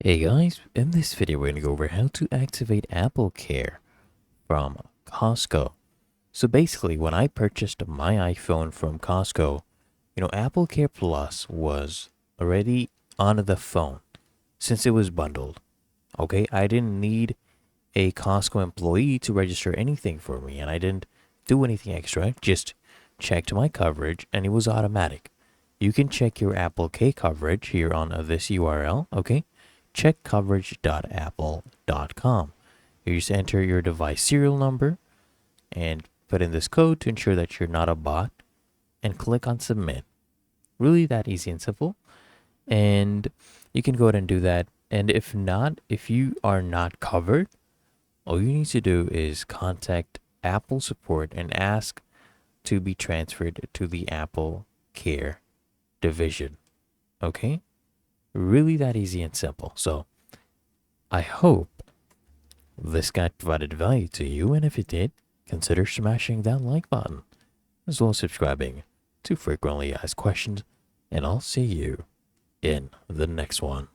Hey guys, in this video we're going to go over how to activate Applecare from Costco. So basically when I purchased my iPhone from Costco, Applecare Plus was already on the phone since it was bundled. Okay, I didn't need a Costco employee to register anything for me and I didn't do anything extra, just checked my coverage and it was automatic. You can check your Applecare coverage here on this URL, okay? Check coverage.apple.com. You just enter your device serial number and put in this code to ensure that you're not a bot and click on submit. Really that easy and simple. And you can go ahead and do that. And if not, if you are not covered, all you need to do is contact Apple support and ask to be transferred to the Apple Care division. Okay? Really that easy and simple. So I hope this guide provided value to you, and if it did, consider smashing that like button, as well as subscribing to frequently asked questions, and I'll see you in the next one.